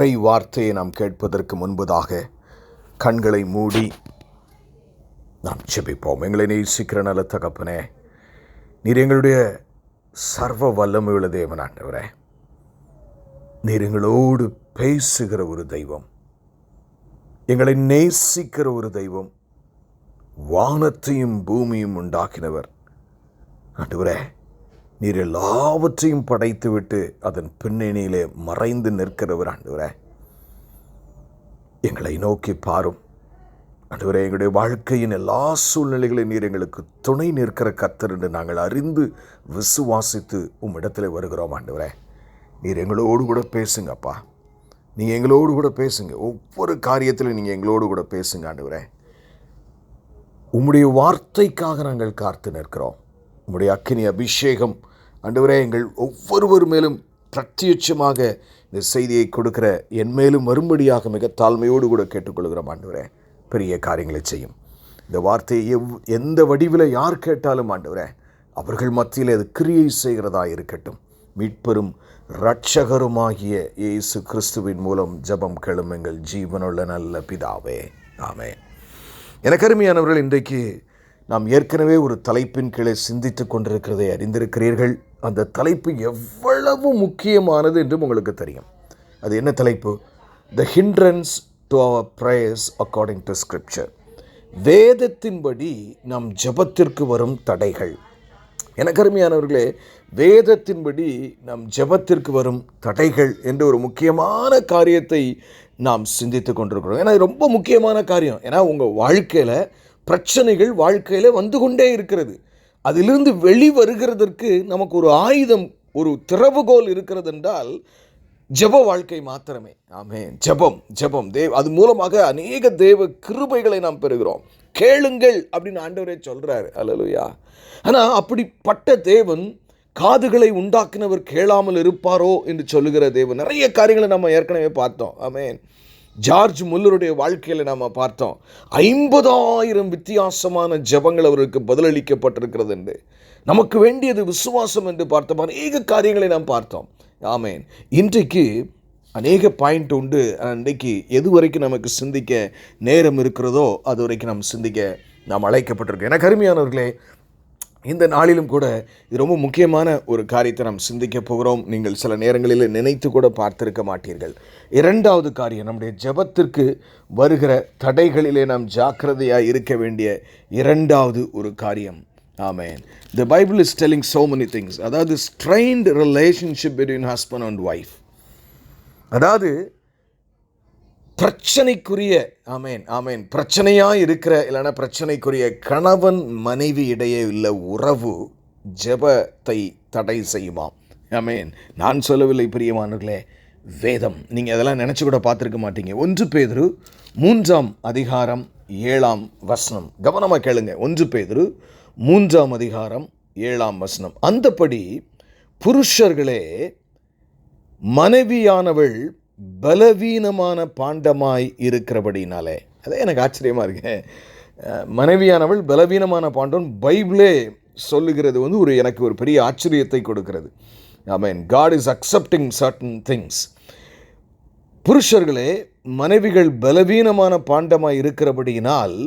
இறை வார்த்தையை நாம் கேட்பதற்கு முன்பதாக கண்களை மூடி நாம் ஜெபிப்போம். எங்களை நேசிக்கிற நல்ல தகப்பனே, நீர் எங்களுடைய சர்வ வல்லமையுள்ள தேவன் ஆண்டவரே. நீர் எங்களோடு பேசுகிற ஒரு தெய்வம், எங்களை நேசிக்கிற ஒரு தெய்வம், வானத்தையும் பூமியும் உண்டாக்கினவர் ஆண்டவரே. நீர் எல்லாவற்றையும் படைத்துவிட்டு அதன் பின்னணியிலே மறைந்து நிற்கிறவர் ஆண்டவரே. எங்களை நோக்கி பாரும் ஆண்டவரே. எங்களுடைய வாழ்க்கையின் எல்லா சூழ்நிலைகளையும் நீர் எங்களுக்கு துணை நிற்கிற கர்த்தர் என்று நாங்கள் அறிந்து விசுவாசித்து உம்மிடத்தில் வருகிறோம் ஆண்டவரே. நீர் எங்களோடு கூட பேசுங்கப்பா. நீங்கள் எங்களோடு கூட பேசுங்க. ஒவ்வொரு காரியத்திலும் நீங்கள் எங்களோடு கூட பேசுங்க ஆண்டவரே. உம்முடைய வார்த்தைக்காக நாங்கள் காத்து நிற்கிறோம். உம்முடைய அக்கினி அபிஷேகம் ஆண்டவரே எங்கள் ஒவ்வொருவர் மேலும் பிரத்யட்சமாக இந்த செய்தியை கொடுக்கிற என் மேலும் வரும்படியாக மிக தாழ்மையோடு கூட கேட்டுக்கொள்கிறோம் ஆண்டவரே. பெரிய காரியங்களை செய்யும். இந்த வார்த்தையை எந்த வடிவில் யார் கேட்டாலும் ஆண்டவரே, அவர்கள் மத்தியில் அது கிரியை செய்கிறதா இருக்கட்டும். மீட்பெரும் இரட்சகருமாகிய இயேசு கிறிஸ்துவின் மூலம் ஜெபம் கேளும் எங்கள் ஜீவனுள்ள நல்ல பிதாவே, ஆமென். எனக்கு அருமையானவர்கள், இன்றைக்கு நாம் ஏற்கனவே ஒரு தலைப்பின் கீழே சிந்தித்து கொண்டிருக்கிறதை அறிந்திருக்கிறீர்கள். அந்த தலைப்பு எவ்வளவு முக்கியமானது என்றும் உங்களுக்கு தெரியும். அது என்ன தலைப்பு? The hindrances to our prayers according to scripture. வேதத்தின்படி நம் ஜெபத்திற்கு வரும் தடைகள். எனக்கு அருமையானவர்களே, வேதத்தின்படி நம் ஜெபத்திற்கு வரும் தடைகள் என்ற ஒரு முக்கியமான காரியத்தை நாம் சிந்தித்து கொண்டிருக்கிறோம். ஏன்னா இது ரொம்ப முக்கியமான காரியம். ஏன்னா உங்கள் வாழ்க்கையில் பிரச்சனைகள் வாழ்க்கையில் வந்து கொண்டே இருக்கிறது. அதிலிருந்து வெளிவருகிறதற்கு நமக்கு ஒரு ஆயுதம், ஒரு திறவுகோல் இருக்கிறது என்றால் ஜெப வாழ்க்கை மாத்திரமே. ஆமென். ஜெபம் அது மூலமாக அநேக தேவ கிருபைகளை நாம் பெறுகிறோம். கேளுங்கள் அப்படின்னு ஆண்டவரே சொல்றாரு. அல்லேலூயா. ஆனால் அப்படிப்பட்ட தேவன் காதுகளை உண்டாக்கினவர் கேளாமல் இருப்பாரோ என்று சொல்லுகிற தேவன். நிறைய காரியங்களை நம்ம ஏற்கனவே பார்த்தோம். ஆமென். ஜார்ஜ் முல்லருடைய வாழ்க்கையில் நாம் பார்த்தோம். 50,000 வித்தியாசமான ஜெபங்கள் அவருக்கு பதிலளிக்கப்பட்டிருக்கிறது என்று. நமக்கு வேண்டியது விசுவாசம் என்று பார்த்தோம். அநேக காரியங்களை நாம் பார்த்தோம். ஆமென். இன்றைக்கு அநேக பாயிண்ட் உண்டு. இன்றைக்கு எது வரைக்கும் நமக்கு சிந்திக்க நேரம் இருக்கிறதோ அது வரைக்கும் நாம் சிந்திக்க நாம் அழைக்கப்பட்டிருக்கோம். எனக்கு அருமையானவர்களே, இந்த நாளிலும் கூட இது ரொம்ப முக்கியமான ஒரு காரியத்தை நாம் சிந்திக்க போகிறோம். நீங்கள் சில நேரங்களில் நினைத்து கூட பார்த்திருக்க மாட்டீர்கள். இரண்டாவது காரியம், நம்முடைய ஜெபத்திற்கு வருகிற தடைகளிலே நாம் ஜாக்கிரதையாக இருக்க வேண்டிய இரண்டாவது ஒரு காரியம். ஆமென். The Bible is telling so many things. அதாவது strained relationship between husband and wife. அதாவது பிரச்சனைக்குரிய பிரச்சனையாக இருக்கிற இல்லைன்னா பிரச்சனைக்குரிய கணவன் மனைவி இடையே உள்ள உறவு ஜெபத்தை தடை செய்யுமாம். ஆமென். நான் சொல்லவில்லை பிரியமானவர்களே, வேதம். நீங்கள் அதெல்லாம் நினச்சி கூட பார்த்துருக்க மாட்டீங்க. 1 பேதுரு 3 அதிகாரம் 7 கவனமாக கேளுங்க. 1 பேதுரு 3 அதிகாரம் 7 அந்தபடி புருஷர்களே, மனைவியானவள் பலவீனமான பாண்டமாய் இருக்கிறபடினாலே. அதே எனக்கு ஆச்சரியமாக இருக்கு. மனைவியானவள் பலவீனமான பாண்டம் பைபிளே சொல்லுகிறது எனக்கு ஒரு பெரிய ஆச்சரியத்தை கொடுக்கிறது. ஆமென். God is accepting certain things. புருஷர்களே, மனைவிகள் பலவீனமான பாண்டமாய் இருக்கிறபடியினால்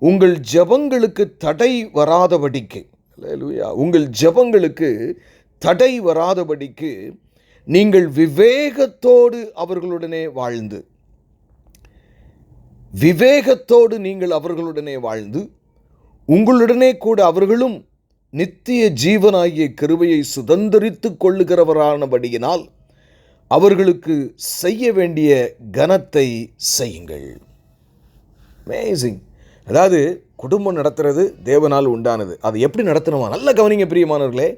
உங்கள் ஜெபங்களுக்கு தடை வராதபடிக்கு, அல்லேலூயா, உங்கள் ஜெபங்களுக்கு தடை வராதபடிக்கு நீங்கள் விவேகத்தோடு அவர்களுடனே வாழ்ந்து உங்களுடனே கூட அவர்களும் நித்திய ஜீவனாகிய கிருபையை சுதந்தரித்துக் கொள்ளுகிறவரானபடியினால் அவர்களுக்கு செய்ய வேண்டிய கனத்தை செய்யுங்கள். அமேசிங். அதாவது குடும்பம் நடத்துறது தேவனால் உண்டானது. அது எப்படி நடத்தணுமா? நல்ல கவனிங்க பிரியமானவர்களே.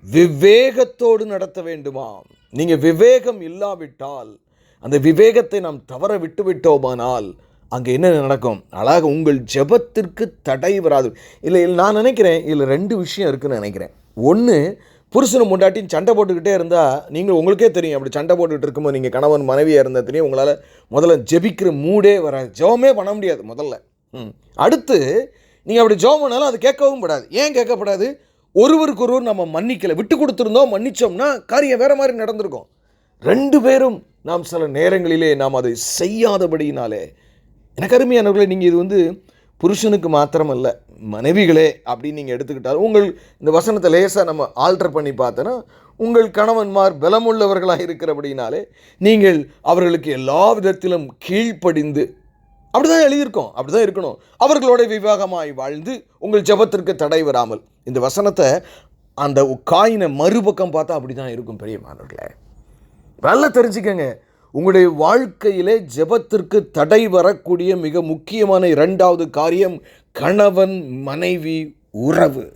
விவேகத்தோடு நடத்த வேண்டுமா? நீங்கள் விவேகம் இல்லாவிட்டால், அந்த விவேகத்தை நாம் தவற விட்டோமானால் அங்கே என்ன நடக்கும்? அழகாக உங்கள் ஜெபத்திற்கு தடை வராது. இல்லை, நான் நினைக்கிறேன் இதில் 2 விஷயம் இருக்குதுன்னு நினைக்கிறேன். ஒன்று, புருஷனும் முண்டாட்டியும் சண்டை போட்டுக்கிட்டே இருந்தால் உங்களுக்கே தெரியும். அப்படி சண்டை போட்டுக்கிட்டு இருக்கும்போது நீங்கள் கணவன் மனைவியாக இருந்தால் தெரியும், உங்களால் முதல்ல ஜெபிக்கிற மூடே வராது. ஜெபமே பண்ண முடியாது முதல்ல. அடுத்து நீங்கள் அப்படி ஜெபம் பண்ணாலும் அது கேட்கவும் படாது. ஏன் கேட்கப்படாது? ஒருவருக்கொருவர் நம்ம மன்னிக்கலை, விட்டு கொடுத்துருந்தோம், மன்னிச்சோம்னா காரியம் வேறு மாதிரி நடந்திருக்கும். 2 பேரும் நாம் சில நேரங்களிலே நாம் அதை செய்யாதபடியினாலே. எனக்கு அருமையானவர்களே, நீங்கள் இது புருஷனுக்கு மாத்திரமல்ல, மனைவிகளே அப்படின்னு நீங்கள் எடுத்துக்கிட்டாலும் உங்கள் இந்த வசனத்தை லேசாக நம்ம ஆல்டர் பண்ணி பார்த்தோன்னா, உங்கள் கணவன்மார் பலமுள்ளவர்களாக இருக்கிறபடினாலே நீங்கள் அவர்களுக்கு எல்லா விதத்திலும் கீழ்ப்படிந்து, அப்படிதான் எழுதியிருக்கோம், அப்படிதான் இருக்கணும், அவர்களோட விவாகமாய் வாழ்ந்து உங்கள் ஜெபத்திற்கு தடை வராமல். இந்த வசனத்தை அந்த காயினை மறுபக்கம் பார்த்தா அப்படி தான் இருக்கும். பிரியமானவர்களே, நல்லா தெரிஞ்சுக்கங்க, உங்களுடைய வாழ்க்கையிலே ஜெபத்திற்கு தடை வரக்கூடிய மிக முக்கியமான 2வது காரியம் கணவன் மனைவி உறவு.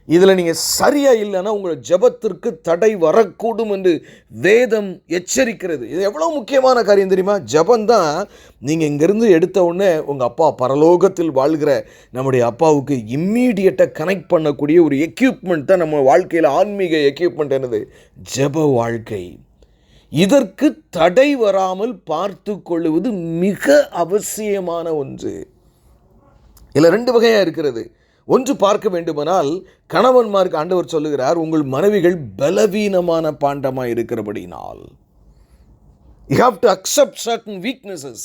இதில் நீங்கள் சரியாக இல்லைன்னா உங்கள் ஜெபத்திற்கு தடை வரக்கூடும் என்று வேதம் எச்சரிக்கிறது. இது எவ்வளோ முக்கியமான காரியம் தெரியுமா? ஜெபந்தான் நீங்கள் இங்கேருந்து எடுத்த உடனே உங்கள் அப்பா பரலோகத்தில் வாழ்கிற நம்முடைய அப்பாவுக்கு இம்மீடியட்டாக கனெக்ட் பண்ணக்கூடிய ஒரு எக்யூப்மெண்ட் தான் நம்ம வாழ்க்கையில். ஆன்மீக எக்யூப்மெண்ட் என்னது? ஜெப வாழ்க்கை. இதற்கு தடை வராமல் பார்த்து கொள்வது மிக அவசியமான ஒன்று. இதில் 2 வகையாக இருக்கிறது. ஒன்று, பார்க்க வேண்டுமானால் கணவன்மாருக்கு ஆண்டவர் சொல்லுகிறார், உங்கள் மனைவிகள் பலவீனமான பாண்டமாக இருக்கிறபடினால் you have to accept certain weaknesses.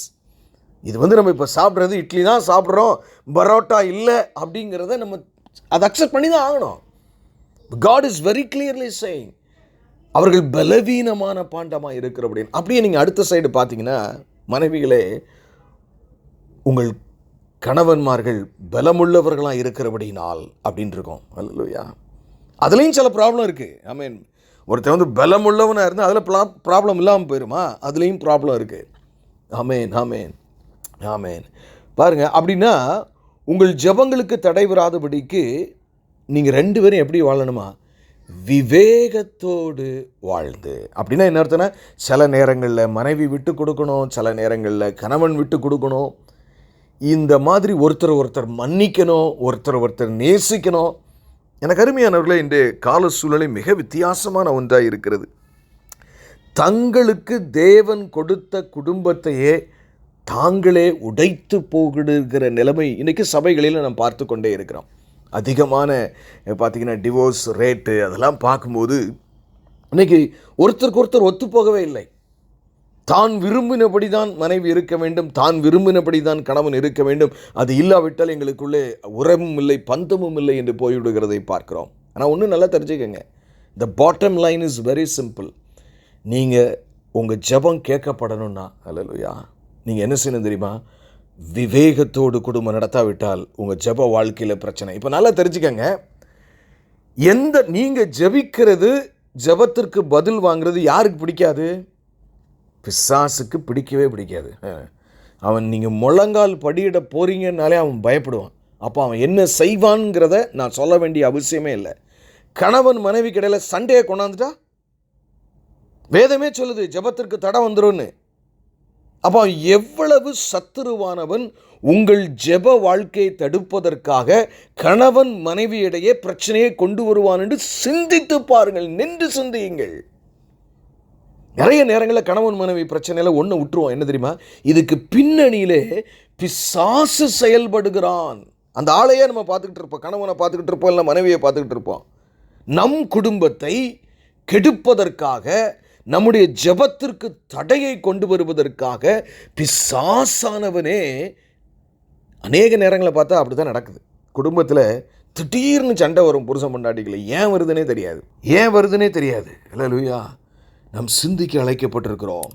இது நம்ம இப்போ சாப்பிட்றது இட்லி தான் சாப்பிட்றோம், பரோட்டா இல்லை அப்படிங்கிறத நம்ம அதை அக்செப்ட் பண்ணி தான் ஆகணும். God is very clearly saying அவர்கள் பலவீனமான பாண்டமாக இருக்கிறபடின்னு. அப்படியே நீங்கள் அடுத்த சைடு பார்த்தீங்கன்னா, மனைவிகளே உங்கள் கணவன்மார்கள் பலமுள்ளவர்களாக இருக்கிறபடினால் அப்படின்னு இருக்கும். அல்லேலூயா. அதுலேயும் சில ப்ராப்ளம் இருக்குது. ஐ மீன், ஒருத்தர் பலமுள்ளவனாக இருந்தால் அதில் ப்ராப்ளம் இல்லாமல் போயிடுமா? அதுலேயும் ப்ராப்ளம் இருக்குது. ஆமேன், ஆமேன், ஆமேன். பாருங்கள், அப்படின்னா உங்கள் ஜெபங்களுக்கு தடை வராதபடிக்கு நீங்கள் 2 பேரும் எப்படி வாழணுமா? விவேகத்தோடு வாழ்ந்து. அப்படின்னா என்ன அர்த்தம்னா, சில நேரங்களில் மனைவி விட்டு கொடுக்கணும், சில நேரங்களில் கணவன் விட்டு கொடுக்கணும். இந்த மாதிரி ஒருத்தர் மன்னிக்கணும், ஒருத்தர் நேசிக்கணும். எனக்கு அருமையானவர்களே, இன்றைய கால சூழ்நிலை மிக வித்தியாசமான ஒன்றாக இருக்கிறது. தங்களுக்கு தேவன் கொடுத்த குடும்பத்தையே தாங்களே உடைத்து போகிற நிலைமை இன்றைக்கி சபைகளில் நாம் பார்த்து கொண்டே இருக்கிறோம். அதிகமான பார்த்திங்கன்னா டிவோர்ஸ் ரேட்டு அதெல்லாம் பார்க்கும்போது இன்றைக்கி ஒருத்தருக்கு ஒத்துப்போகவே இல்லை. தான் விரும்பினபடி தான் மனைவி இருக்க வேண்டும், தான் விரும்பினபடி தான் கணவன் இருக்க வேண்டும், அது இல்லாவிட்டால் எங்களுக்குள்ளே உறவும் இல்லை, பந்தமும் இல்லை என்று போய்விடுகிறதை பார்க்குறோம். ஆனால் ஒன்று நல்லா தெரிஞ்சுக்கங்க, the bottom line is very simple. நீங்கள் உங்கள் ஜெபம் கேட்கப்படணும்னா, அல்லேலூயா, நீங்கள் என்ன செய்யணும் தெரியுமா? விவேகத்தோடு குடும்பம் நடத்தாவிட்டால் உங்கள் ஜெப வாழ்க்கையில் பிரச்சனை. இப்போ நல்லா தெரிஞ்சுக்கங்க, நீங்கள் ஜெபிக்கிறது, ஜெபத்திற்கு பதில் வாங்குறது யாருக்கு பிடிக்காது? பிசாசுக்கு பிடிக்கவே பிடிக்காது. அவன் நீங்கள் முழங்கால் படியிட போறீங்கன்னாலே அவன் பயப்படுவான். அப்போ அவன் என்ன செய்வான்ங்கிறத நான் சொல்ல வேண்டிய அவசியமே இல்லை. கணவன் மனைவி கிடையில சண்டையை கொண்டாந்துட்டா வேதமே சொல்லுது ஜெபத்திற்கு தடை வந்துரும்னு. அப்போ எவ்வளவு சத்துருவானவன் உங்கள் ஜெப வாழ்க்கையை தடுப்பதற்காக கணவன் மனைவியிடையே பிரச்சனையை கொண்டு வருவான் என்று சிந்தித்து பாருங்கள், நின்று சிந்தியுங்கள். நிறைய நேரங்களில் கணவன் மனைவி பிரச்சனையில் ஒன்று விட்டுருவோம். என்ன தெரியுமா? இதுக்கு பின்னணியிலே பிசாசு செயல்படுகிறான். அந்த ஆளையே நம்ம பார்த்துக்கிட்டு இருப்போம், கணவனை பார்த்துக்கிட்டு இருப்போம், இல்லை மனைவியை பார்த்துக்கிட்டு இருப்போம். நம் குடும்பத்தை கெடுப்பதற்காக, நம்முடைய ஜெபத்திற்கு தடையை கொண்டு வருவதற்காக பிசாசானவனே அநேக நேரங்களை பார்த்தா அப்படி தான் நடக்குது. குடும்பத்தில் திடீர்னு சண்டை வரும், புருஷன் பொண்டாட்டிகளை. ஏன் வருதுன்னே தெரியாது. அல்லேலூயா. நாம் சிந்திக்க அழைக்கப்பட்டிருக்கிறோம்.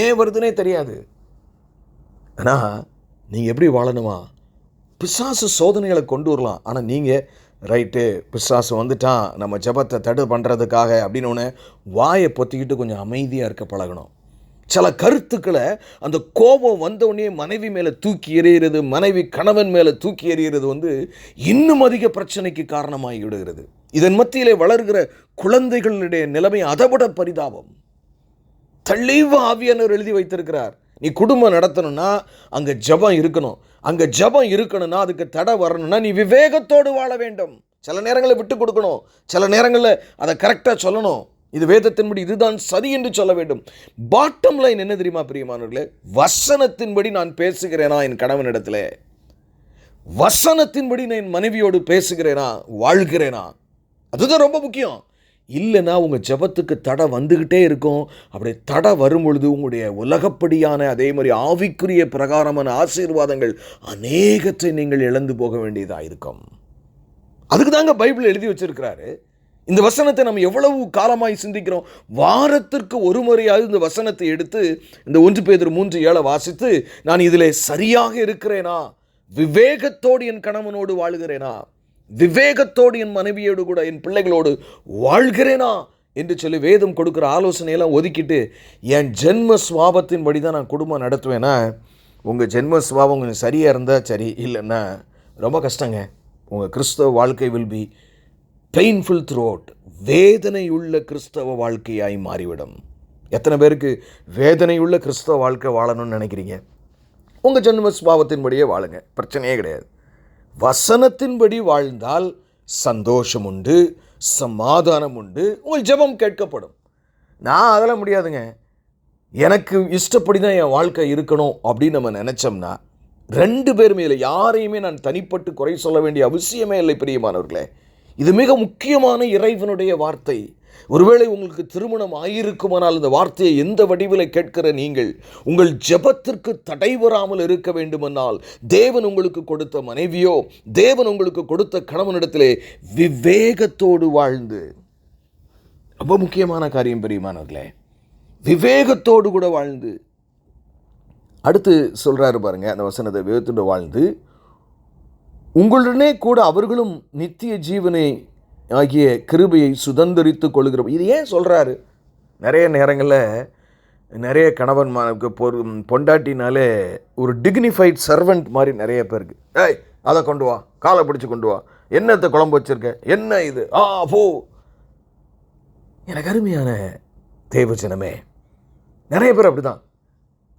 ஏன் வருதுன்னே தெரியாது. ஆனால் நீங்கள் எப்படி வாழணுமா? பிசாசு சோதனைகளை கொண்டு வரலாம். ஆனால் நீங்கள் ரைட்டு, பிசாசு வந்துட்டான் நம்ம ஜெபத்தை தடை பண்ணுறதுக்காக அப்படின்னு ஒன்று வாயை பொத்திக்கிட்டு கொஞ்சம் அமைதியாக இருக்க பழகணும். சில கருத்துக்களை அந்த கோபம் வந்தவுடனே மனைவி மேலே தூக்கி எறிகிறது, மனைவி கணவன் மேலே தூக்கி எறிகிறது இன்னும் அதிக பிரச்சனைக்கு காரணமாகி விடுகிறது. இதன் மத்தியிலே வளர்கிற குழந்தைகளுடைய நிலைமை அதைவிட பரிதாபம். தெளிவு ஆவியானவர் எழுதி வைத்திருக்கிறார். நீ குடும்பம் நடத்தணும்னா அங்கே ஜெபம் இருக்கணும். அங்கே ஜெபம் இருக்கணும்னா அதுக்கு தடை வரணும்னா நீ விவேகத்தோடு வாழ வேண்டும். சில நேரங்களில் விட்டு கொடுக்கணும், சில நேரங்களில் அதை கரெக்டாக சொல்லணும். இது வேதத்தின்படி இதுதான் சரி என்று சொல்ல வேண்டும். பாட்டம் லைன் என்ன தெரியுமா பிரியமானவர்களே? வசனத்தின்படி நான் பேசுகிறேனா என் கணவனிடத்தில்? வசனத்தின்படி நான் என் மனைவியோடு பேசுகிறேனா, வாழ்கிறேனா? அதுதான் ரொம்ப முக்கியம். இல்லைன்னா உங்கள் ஜெபத்துக்கு தடை வந்துக்கிட்டே இருக்கும். அப்படி தடை வரும் பொழுது உங்களுடைய உலகப்படியான அதே மாதிரி ஆவிக்குரிய பிரகாரமான ஆசீர்வாதங்கள் அநேகத்தை நீங்கள் இழந்து போக வேண்டியதாக இருக்கும். அதுக்கு தாங்க பைபிள் எழுதி வச்சிருக்கிறாரு. இந்த வசனத்தை நம்ம எவ்வளவு காலமாய் சிந்திக்கிறோம். வாரத்திற்கு ஒரு முறையாவது இந்த வசனத்தை எடுத்து இந்த 1 பேதுரு 3:7 வாசித்து, நான் இதில் சரியாக இருக்கிறேனா, விவேகத்தோடு என் கணவனோடு வாழுகிறேனா, விவேகத்தோடு என் மனைவியோடு கூட என் பிள்ளைகளோடு வாழ்கிறேனா என்று சொல்லி வேதம் கொடுக்குற ஆலோசனையெல்லாம் ஒதுக்கிட்டு என் ஜென்ம சுவாபத்தின்படி தான் நான் குடும்பம் நடத்துவேன்னா, உங்கள் ஜென்ம சுவாபம் கொஞ்சம் சரியாக இருந்தால் சரி, இல்லைன்னா ரொம்ப கஷ்டங்க. உங்கள் கிறிஸ்தவ வாழ்க்கை will be painful throughout. வேதனையுள்ள கிறிஸ்தவ வாழ்க்கையாய் மாறிவிடும். எத்தனை பேருக்கு வேதனையுள்ள கிறிஸ்தவ வாழ்க்கை வாழணும்னு நினைக்கிறீங்க? உங்கள் ஜென்ம சுபாவத்தின்படியே வாழுங்க, பிரச்சனையே கிடையாது. வசனத்தின்படி வாழ்ந்தால் சந்தோஷம் உண்டு, சமாதானம் உண்டு, உங்கள் ஜெபம் கேட்கப்படும். நான் அதெல்லாம் முடியாதுங்க, எனக்கு இஷ்டப்படி தான் என் வாழ்க்கை இருக்கணும் அப்படின்னு நம்ம நினச்சோம்னா 2 பேருமே இல்லை, யாரையுமே நான் தனிப்பட்டு குறை சொல்ல வேண்டிய அவசியமே இல்லை. பிரியமானவர்களே, இது மிக முக்கியமான இறைவனுடைய வார்த்தை. ஒருவேளை உங்களுக்கு திருமணம் ஆயிருக்குமானால் இந்த வார்த்தையை எந்த வடிவில் கேட்கிற நீங்கள் உங்கள் ஜெபத்திற்கு தடை வராமல் இருக்க வேண்டுமென்றால் தேவன் உங்களுக்கு கொடுத்த மனைவியோ தேவன் உங்களுக்கு கொடுத்த கணவனிடத்திலே விவேகத்தோடு வாழ்ந்து, ரொம்ப முக்கியமான காரியம் பிரியமானவர்களே, விவேகத்தோடு கூட வாழ்ந்து, அடுத்து சொல்றாரு பாருங்க அந்த வசனத்தை, விவேகத்தோடு வாழ்ந்து உங்களுடனே கூட அவர்களும் நித்திய ஜீவனை ஆகிய கிருபையை சுதந்திரித்து கொள்கிற. இது ஏன் சொல்கிறாரு? நிறைய நேரங்களில் நிறைய கணவன்மாருக்கு பொண்டாட்டினாலே ஒரு டிக்னிஃபைட் சர்வெண்ட் மாதிரி நிறைய பேருக்கு, ஏய் அதை கொண்டு வா, காலை பிடிச்சி கொண்டு வா, என்னத்தை குழம்பு வச்சுருக்க, என்ன இது, போ. எனக்கு அருமையான தேவஜனமே, நிறைய பேர் அப்படி தான்.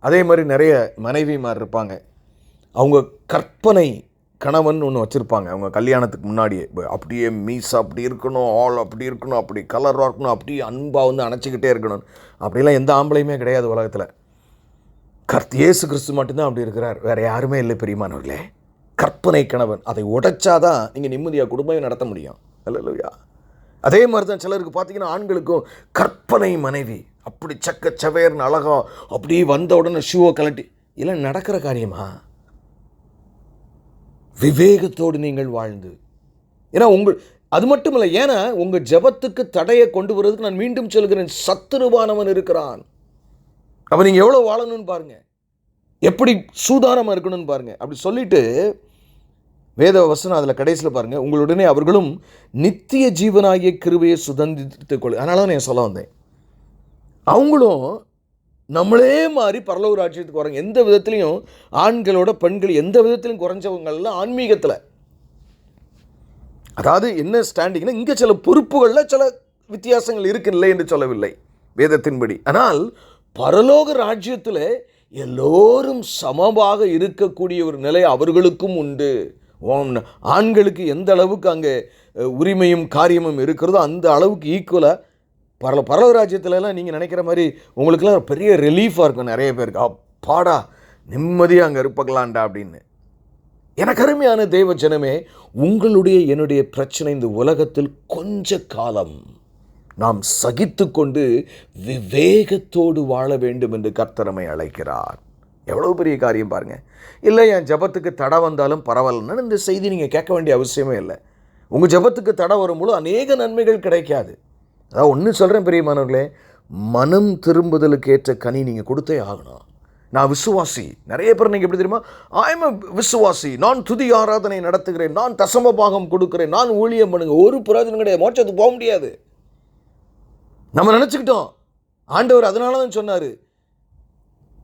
அதே மாதிரி நிறைய மனைவிமார் இருப்பாங்க, அவங்க கற்பனை கணவன் ஒன்று வச்சுருப்பாங்க. அவங்க கல்யாணத்துக்கு முன்னாடியே அப்படியே மீஸ் அப்படி இருக்கணும், ஆள் அப்படி இருக்கணும், அப்படி கலராக இருக்கணும், அப்படி அன்பாக வந்து அணைச்சிக்கிட்டே இருக்கணும். அப்படிலாம் எந்த ஆம்பளையுமே கிடையாது உலகத்தில். இயேசு கிறிஸ்து மட்டும்தான் அப்படி இருக்கிறார், வேறு யாருமே இல்லை பிரியமானவர்களே. கற்பனை கணவன், அதை உடைச்சாதான் நீங்கள் நிம்மதியாக குடும்பம் நடத்த முடியும். அல்லேலூயா. அதே மாதிரி தான் சிலருக்கு பார்த்தீங்கன்னா ஆண்களுக்கும் கற்பனை மனைவி, அப்படி சக்க சவேர்னு அழகா அப்படியே வந்த உடனே ஷூவை கலட்டி, இல்லை நடக்கிற காரியமா? விவேகத்தோடு நீங்கள் வாழ்ந்து, ஏன்னா அது மட்டும் இல்லை, ஏன்னா உங்கள் ஜெபத்துக்கு தடையை கொண்டு வருவதற்கு நான் மீண்டும் சொல்கிறேன், சத்துருவானவன் இருக்கிறான். அப்போ நீங்கள் எவ்வளோ வாழணும்னு பாருங்க, எப்படி சூதானமாக இருக்கணும்னு பாருங்க. அப்படி சொல்லிட்டு வேத வசனம் அதில் கடைசியில் பாருங்க, உங்களுடனே அவர்களும் நித்திய ஜீவனாகிய கிருபையை சுதந்திரித்துக் கொள். அதனால தான் நான் சொல்ல வந்தேன், அவங்களும் நம்மளே மாதிரி பரலோக ராஜ்யத்துக்கு வராங்க. எந்த விதத்துலையும் ஆண்களோட பெண்கள் எந்த விதத்திலையும் குறைஞ்சவங்கள்லாம் ஆன்மீகத்தில், அதாவது என்ன ஸ்டாண்டிங்னா, இங்கே சில பொறுப்புகளில் சில வித்தியாசங்கள் இருக்கில்லை என்று சொல்லவில்லை வேதத்தின்படி. ஆனால் பரலோக ராஜ்யத்தில் எல்லோரும் சமமாக இருக்கக்கூடிய ஒரு நிலை அவர்களுக்கும் உண்டு. ஆண்களுக்கு எந்த அளவுக்கு அங்கே உரிமையும் காரியமும் இருக்கிறதோ அந்த அளவுக்கு ஈக்குவலாக பரலோக ராஜ்யத்துலலாம் நீங்கள் நினைக்கிற மாதிரி உங்களுக்குலாம் பெரிய ரிலீஃபாக இருக்கும். நிறைய பேருக்கு அப்பாடா நிம்மதியாக அங்கே இருப்பக்கலான்டா அப்படின்னு. எனக்கு அருமையான தேவ ஜனமே, உங்களுடைய என்னுடைய பிரச்சனை இந்த உலகத்தில் கொஞ்ச காலம் நாம் சகித்து கொண்டு விவேகத்தோடு வாழ வேண்டும் என்று கர்த்தரமை அழைக்கிறார். எவ்வளோ பெரிய காரியம் பாருங்கள். இல்லை என் ஜபத்துக்கு தடை வந்தாலும் பரவாயில்லன்னு இந்த செய்தி நீங்கள் கேட்க வேண்டிய அவசியமே இல்லை. உங்கள் ஜபத்துக்கு தடை வரும்போது அநேக நன்மைகள் கிடைக்காது. அதான் ஒன்று சொல்கிறேன் பிரியமானவர்களே, மனம் திரும்புதலுக்கு ஏற்ற கனி நீங்கள் கொடுத்தே ஆகணும். நான் விசுவாசி. நிறைய பேர் நீங்கள் எப்படி தெரியுமா, ஐம் எ விசுவாசி, நான் துதி ஆராதனை நடத்துகிறேன், நான் தசம பாகம் கொடுக்குறேன், நான் ஊழியம் பண்ணுங்க, ஒரு பிரயோஜனம் கிடையாது, மோட்சத்துக்கு போக முடியாது. நம்ம நினச்சிக்கிட்டோம். ஆண்டவர் அதனால தான் சொன்னார்,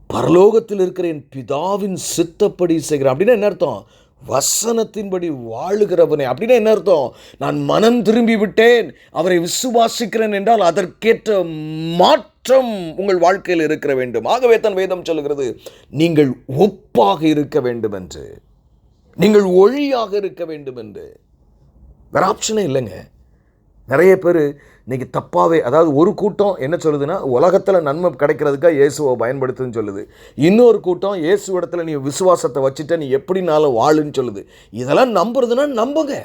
பரலோகத்தில் இருக்கிற என் பிதாவின் சித்தப்படி செய்கிறேன். அப்படின்னா என்ன அர்த்தம்? வசனத்தின்படி வாழுகிறவனே. அப்படின்னா என்ன அர்த்தம்? நான் மனம் திரும்பி விட்டேன், அவரை விசுவாசிக்கிறேன் என்றால் அதற்கேற்ற மாற்றம் உங்கள் வாழ்க்கையில் இருக்க வேண்டும். ஆகவே தான் வேதம் சொல்கிறது, நீங்கள் ஒப்பாக இருக்க வேண்டும் என்று, நீங்கள் ஒளியாக இருக்க வேண்டும் என்று. வேற ஆப்ஷனே இல்லைங்க. நிறைய பேர் இன்னைக்கு தப்பாகவே, அதாவது ஒரு கூட்டம் என்ன சொல்லுதுன்னா, உலகத்தில் நன்மை கிடைக்கிறதுக்காக இயேசுவை பயன்படுத்துன்னு சொல்லுது. இன்னொரு கூட்டம் இயேசு இடத்துல நீ விசுவாசத்தை வச்சுட்ட நீ எப்படினாலும் வாழுன்னு சொல்லுது. இதெல்லாம் நம்புறதுன்னா நம்புங்க.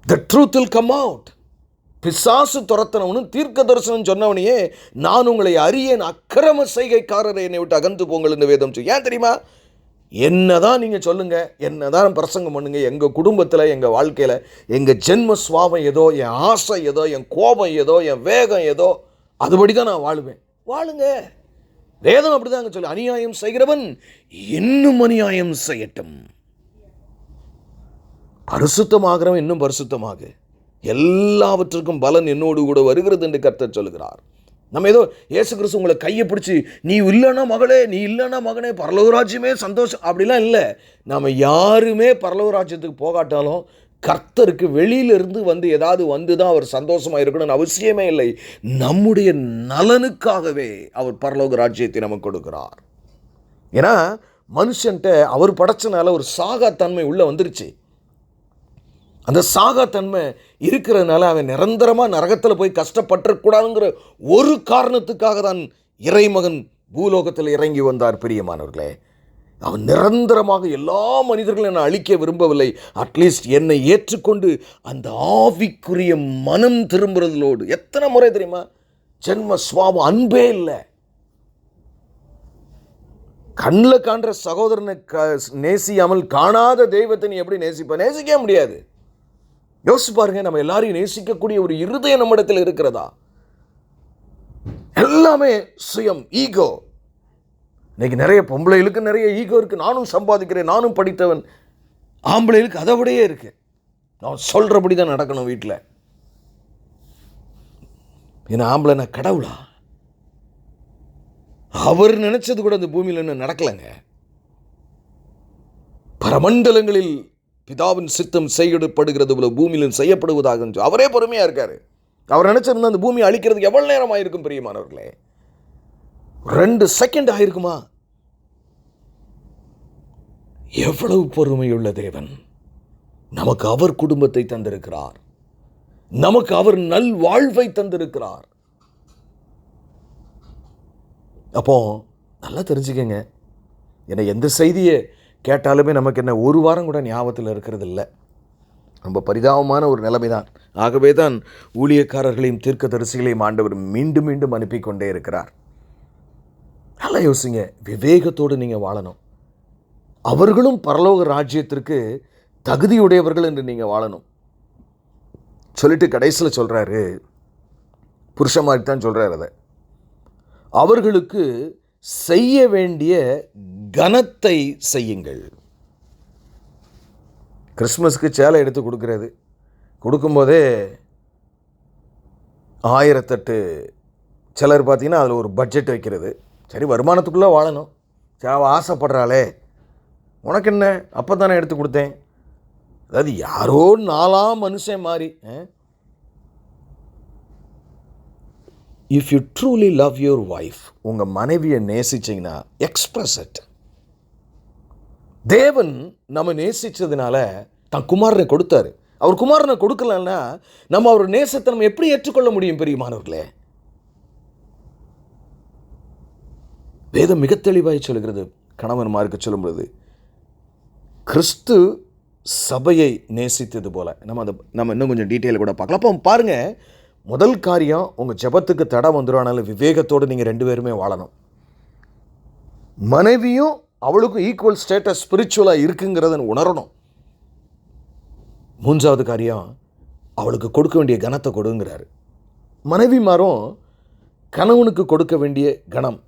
The truth will come out. பிசாசு துரத்தினவனும் தீர்க்க தரிசனம் சொன்னவனையே நான் உங்களை அறியேன், அக்கிரம செய்கைக்காரரை என்னை விட்டு அகன்று போங்கள் என்று வேதம் சொல்லி. ஏன் தெரியுமா? என்னதான் நீங்கள் சொல்லுங்கள், என்னதான் பிரசங்கம் பண்ணுங்க, எங்கள் குடும்பத்தில், எங்கள் வாழ்க்கையில், எங்கள் ஜென்ம சுவாபம் ஏதோ, என் ஆசை ஏதோ, என் கோபம் ஏதோ, என் வேகம் ஏதோ, அதுபடி தான் நான் வாழுவேன். வாழுங்க. வேதம் அப்படிதாங்க சொல்லு. அநியாயம் செய்கிறவன் இன்னும் அநியாயம் செய்யட்டும், பரிசுத்தமாகிறவன் இன்னும் பரிசுத்தமாக, எல்லாவற்றுக்கும் பலன் என்னோடு கூட வருகிறது என்று கர்த்தர் சொல்லுகிறார். நம்ம ஏதோ இயேசு கிறிஸ்து உங்களை கையை பிடிச்சி நீ இல்லைன்னா மகளே, நீ இல்லைன்னா மகனே, பரலோகராஜ்யமே சந்தோஷம் அப்படிலாம் இல்லை. நம்ம யாருமே பரலோகராஜ்யத்துக்கு போகாட்டாலும் கர்த்தருக்கு வெளியிலிருந்து வந்து ஏதாவது வந்து தான் அவர் சந்தோஷமாக இருக்கணும்னு அவசியமே இல்லை. நம்முடைய நலனுக்காகவே அவர் பரலோக ராஜ்யத்தை நமக்கு கொடுக்கிறார். ஏன்னா மனுஷன்ட்ட அவர் படைச்சனால ஒரு சாகாத்தன்மை உள்ளே வந்துருச்சு. அந்த சாகாத்தன்மை இருக்கிறதுனால அவன் நிரந்தரமாக நரகத்தில் போய் கஷ்டப்பட்டுக்கூடாதுங்கிற ஒரு காரணத்துக்காக தான் இறைமகன் பூலோகத்தில் இறங்கி வந்தார். பிரியமானவர்களே, அவன் நிரந்தரமாக எல்லா மனிதர்களும் என்னை அழிக்க விரும்பவில்லை. அட்லீஸ்ட் என்னை ஏற்றுக்கொண்டு அந்த ஆவிக்குரிய மனம் திரும்புறதோடு, எத்தனை முறை தெரியுமா ஜென்ம சுவாபம் அன்பே இல்லை. கண்ணில் காண்ற சகோதரனை நேசியாமல் காணாத தெய்வத்தை நீ எப்படி நேசிப்ப? நேசிக்க முடியாது. யோசிச்சு பாருங்க, நம்ம எல்லாரையும் நேசிக்கக்கூடிய ஒரு இருதயம் நம்மிடத்தில் இருக்கிறதா? எல்லாமே சுயம், ஈகோ. இன்னைக்கு நிறைய பொம்பளைகளுக்கு நிறைய ஈகோ இருக்கு. நானும் சம்பாதிக்கிறேன், நானும் படித்தவன். ஆம்பளைகளுக்கு அதை விடையே இருக்கு, நான் சொல்றபடி தான் நடக்கணும் வீட்டில். ஏன்னா ஆம்பளை நான் கடவுளா? அவர் நினைச்சது கூட அந்த பூமியில் இன்னும் நடக்கலைங்க. பரமண்டலங்களில் பிதாவின் சித்தம் செய்யப்படுகிறது போல பூமியிலும் செய்யப்படுவதாக அவரே பொறுமையா இருக்காரு. அவர் நினைச்சிருந்தா அந்த பூமியை அழிக்கிறதுக்கு எவ்வளவு நேரம் ஆயிருக்கும் பிரியமானவர்களே? 2 செகண்ட் ஆயிருக்குமா? எவ்வளவு பொறுமையுள்ள தேவன்! நமக்கு அவர் குடும்பத்தை தந்திருக்கிறார், நமக்கு அவர் நல் வாழ்வை தந்திருக்கிறார். அப்போ நல்லா தெரிஞ்சுக்கங்க, ஏன்னா எந்த செய்தியை கேட்டாலுமே நமக்கு என்ன ஒரு வாரம் கூட ஞாபகத்தில் இருக்கிறது இல்லை. ரொம்ப பரிதாபமான ஒரு நிலைமை தான். ஆகவே தான் ஊழியக்காரர்களையும் தீர்க்கதரிசிகளையும் ஆண்டவர் மீண்டும் மீண்டும் அனுப்பி கொண்டே இருக்கிறார். நல்லா யோசிங்க, விவேகத்தோடு நீங்கள் வாழணும். அவர்களும் பரலோக ராஜ்யத்திற்கு தகுதியுடையவர்கள் என்று நீங்கள் வாழணும் சொல்லிட்டு கடைசியில் சொல்கிறாரு, புருஷன் தான் சொல்கிறார், அதை அவர்களுக்கு செய்ய வேண்டிய கனத்தை செய்யுங்கள். கிறிஸ்மஸ்க்கு சேலை எடுத்து கொடுக்கறது, கொடுக்கும்போதே 1008 சிலர் பார்த்தீங்கன்னா அதில் ஒரு பட்ஜெட் வைக்கிறது. சரி, வருமானத்துக்குள்ளே வாழணும். சேவை ஆசைப்படுறாளே, உனக்கு என்ன, அப்போ தானே எடுத்து கொடுத்தேன். அதாவது யாரோ 4ஆம் மனுஷன் மாதிரி. If you truly love your wife, உங்கள் மனைவியை நேசிச்சிங்கன்னா எக்ஸ்பிரஸ் இட். தேவன் நம்ம நேசித்ததுனால தான் குமாரனை கொடுத்தாரு. அவர் குமாரனை கொடுக்கலன்னா நம்ம அவர் நேசத்தை நம்ம எப்படி ஏற்றுக்கொள்ள முடியும்? பெரியமானவர்களே, வேதம் மிக தெளிவாய் சொல்கிறது. கணவன்மாருக்கு சொல்லும்போது கிறிஸ்து சபையை நேசித்தது போல நம்ம இன்னும் கொஞ்சம் டீட்டெயில் கூட பார்க்கலாம். அப்போ பாருங்கள், முதல் காரியம், உங்கள் ஜெபத்துக்கு தடை வந்துடும். ஆனாலும் விவேகத்தோடு நீங்கள் 2 பேருமே வாழணும். மனைவியும் அவளுக்கும் ஈக்குவல் ஸ்டேட்டஸ் ஸ்பிரிச்சுவலாக இருக்குங்கிறத உணரணும். 3வது காரியம், அவளுக்கு கொடுக்க வேண்டிய கனத்தை கொடுங்கிறாரு. மனைவிமாரும் கணவனுக்கு கொடுக்க வேண்டிய கனம்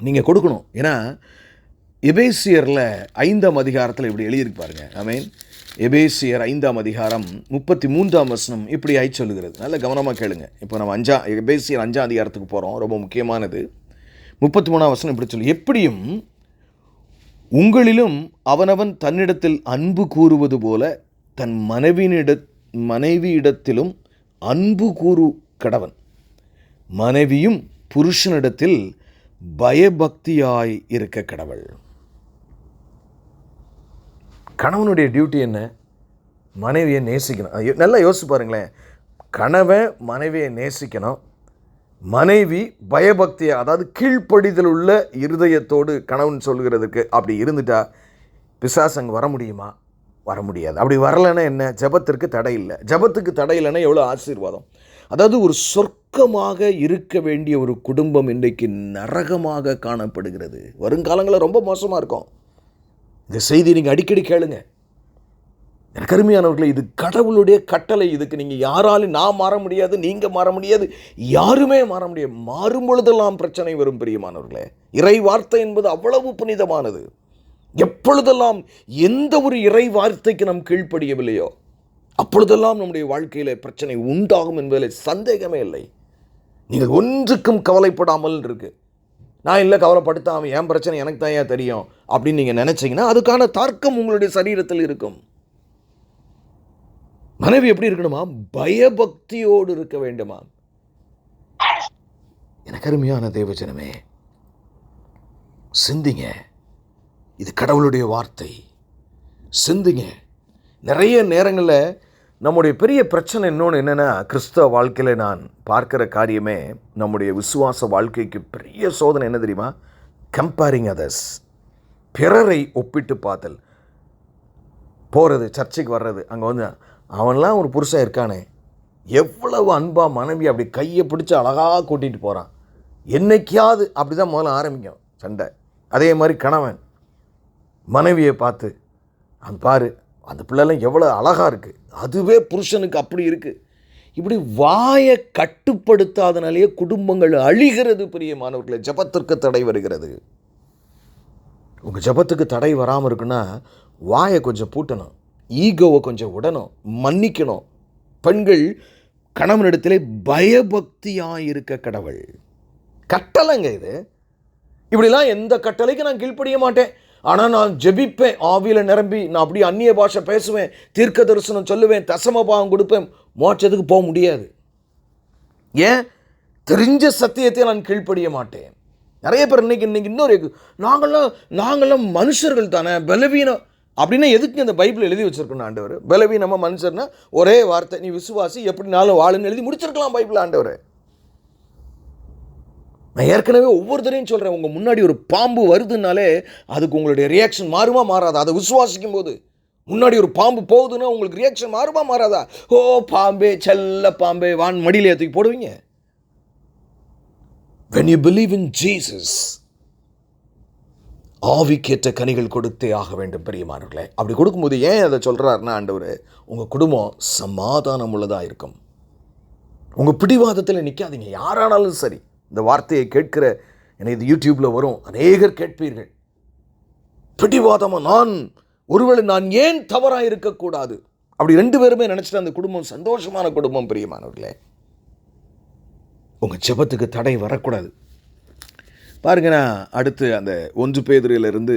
நீங்கள் கொடுக்கணும். ஏன்னா எபேசியரில் 5ஆம் அதிகாரத்தில் இப்படி எழுதியிருக்கு பாருங்க. ஆமென். எபேசியர் 5ஆம் அதிகாரம் 33ஆம் வசனம் இப்படி ஆய் சொல்லுகிறது. நல்ல கவனமாக கேளுங்க. இப்போ நம்ம எபேசியர் 5ஆம் அதிகாரத்துக்கு போகிறோம். ரொம்ப முக்கியமானது. 33ஆம் வசனம் இப்படி சொல்லு, எப்படியும் உங்களிலும் அவனவன் தன்னிடத்தில் அன்பு கூறுவது போல தன் மனைவியிடத்திலும் அன்பு கூறு கடவன். மனைவியும் புருஷனிடத்தில் பயபக்தியாய் இருக்க கடவுள். கணவனுடைய டியூட்டி என்ன? மனைவியை நேசிக்கணும். நல்லா யோசிச்சு பாருங்களேன். கணவன் மனைவியை நேசிக்கணும். மனைவி பயபக்தியை, அதாவது கீழ்ப்படிதல் உள்ள இருதயத்தோடு கணவன் சொல்கிறதுக்கு அப்படி இருந்துட்டா பிசாசு அங்கே வர முடியுமா? வர முடியாது. அப்படி வரலைன்னா என்ன? ஜெபத்திற்கு தடை இல்லை. ஜெபத்துக்கு தடை இல்லைன்னா எவ்வளோ ஆசீர்வாதம். அதாவது ஒரு சொர்க்கமாக இருக்க வேண்டிய ஒரு குடும்பம் இன்றைக்கு நரகமாக காணப்படுகிறது. வருங்காலங்களில் ரொம்ப மோசமாக இருக்கும். இந்த செய்தி நீங்கள் அடிக்கடி கேளுங்க. எனக்கு அருமையானவர்களே, இது கடவுளுடைய கட்டளை. இதுக்கு நீங்கள் யாராலும் நான் மாற முடியாது, நீங்கள் மாற முடியாது, யாருமே மாற முடியாது. மாறும் பொழுதெல்லாம் பிரச்சனை வரும் பிரியமானவர்களே. இறை வார்த்தை என்பது அவ்வளவு புனிதமானது. எப்பொழுதெல்லாம் எந்த ஒரு இறை வார்த்தைக்கு நாம் கீழ்ப்படியவில்லையோ அப்பொழுதெல்லாம் நம்முடைய வாழ்க்கையில் பிரச்சனை உண்டாகும் என்பதில் சந்தேகமே இல்லை. நீங்கள் ஒன்றுக்கும் கவலைப்படாமல் இருக்கு. நான் இல்லை கவலைப்படுத்தாமல் என் பிரச்சனை எனக்கு தான் ஏன் தெரியும் அப்படின்னு நீங்கள் நினைச்சீங்கன்னா அதுக்கான தார்க்கம் உங்களுடைய சரீரத்தில் இருக்கும். மனைவி எப்படி இருக்கணுமா? பயபக்தியோடு இருக்க வேண்டுமா? எனக்கு அருமையான தேவஜனமே, சிந்திங்க. இது கடவுளுடைய வார்த்தை. சிந்திங்க. நிறைய நேரங்களில் நம்முடைய பெரிய பிரச்சனை இன்னொன்று என்னென்னா, கிறிஸ்தவ வாழ்க்கையில் நான் பார்க்கிற காரியமே, நம்முடைய விசுவாச வாழ்க்கைக்கு பெரிய சோதனை என்ன தெரியுமா? கம்பேரிங் அதர்ஸ், பிறரை ஒப்பிட்டு பார்த்தல். போகிறது, சர்ச்சுக்கு வர்றது, அங்கே வந்து அவன்லாம் ஒரு புருஷன் இருக்கானே, எவ்வளவு அன்பாக மனைவி அப்படி கையை பிடிச்சி அழகாக கூட்டிகிட்டு போகிறான். என்னைக்காவது அப்படி தான் முதல்ல ஆரம்பிக்கும் சண்டை. அதே மாதிரி கணவன் மனைவியை பார்த்து, அந்த பாரு அந்த பிள்ளைலாம் எவ்வளோ அழகாக இருக்குது, அதுவே புருஷனுக்கு அப்படி இருக்குது. இப்படி வாயை கட்டுப்படுத்தாதனாலேயே குடும்பங்கள் அழிகிறது பிரியமானவர்களே. ஜெபத்திற்கு தடை வருகிறது. உங்கள் ஜெபத்துக்கு தடை வராமல் இருக்குன்னா வாயை கொஞ்சம் பூட்டணும், ஈகோவை கொஞ்சம் விடணும், மன்னிக்கணும். பெண்கள் கணவனிடத்திலே பயபக்தியாக இருக்க கடவுள் கட்டளைங்க இது. இப்படிலாம் எந்த கட்டளைக்கு நான் கீழ்ப்படிய மாட்டேன், ஆனால் நான் ஜெபிப்பேன், ஆவியில் நிரம்பி நான் அப்படியே அந்நிய பாஷை பேசுவேன், தீர்க்க தரிசனம் சொல்லுவேன், தசமபாகம் கொடுப்பேன், மோட்சத்துக்கு போக முடியாது. ஏன்? தெரிஞ்ச சத்தியத்தை நான் கீழ்ப்படிய மாட்டேன். நிறைய பேர் இன்னைக்கு இன்னொரு நாங்கள்லாம் மனுஷர்கள் தானே, பலவீனம் அப்படின்னா எதுக்கு இந்த பைபிள் எழுதி வச்சிருக்கணும் ஆண்டவர்? பலவீனமாக மனுஷர்னா ஒரே வார்த்தை, நீ விசுவாசி, எப்படினாலும் வாழுன்னு எழுதி முடிச்சிருக்கலாம் பைபிள் ஆண்டவர். நான் ஏற்கனவே ஒவ்வொரு தரையும் சொல்கிறேன், உங்கள் முன்னாடி ஒரு பாம்பு வருதுனாலே அதுக்கு உங்களுடைய ரியாக்ஷன் மாறுமா மாறாதா? அதை விசுவாசிக்கும் போது முன்னாடி ஒரு பாம்பு போகுதுன்னா உங்களுக்கு ரியாக்ஷன் மாறுமா மாறாதா? ஓ பாம்பே, செல்ல பாம்பே, வான் மடியில் ஏற்றி போடுவீங்க. When you believe in Jesus, ஆவிக்கேற்ற கனிகள் கொடுத்தே ஆக வேண்டும் பிரியமானவர்களே. அப்படி கொடுக்கும்போது ஏன் அதை சொல்கிறாருன்னா ஆண்டவர், உங்கள் குடும்பம் சமாதானம் உள்ளதாக இருக்கும். உங்கள் பிடிவாதத்தில் நிற்காதீங்க. யாரானாலும் சரி, இந்த வார்த்தையை கேட்கிற என்னை இது யூடியூப்பில் வரும், அநேகர் கேட்பீர்கள். பிடிவாதமாக ஒருவேளை நான் ஏன் தவறாக இருக்கக்கூடாது அப்படி ரெண்டு பேருமே நினச்சிட்டு அந்த குடும்பம் சந்தோஷமான குடும்பம் பிரியமானவர்களே. உங்கள் ஜெபத்துக்கு தடை வரக்கூடாது. பாருங்க, நான் அடுத்து அந்த 1 பேதுருவிலிருந்து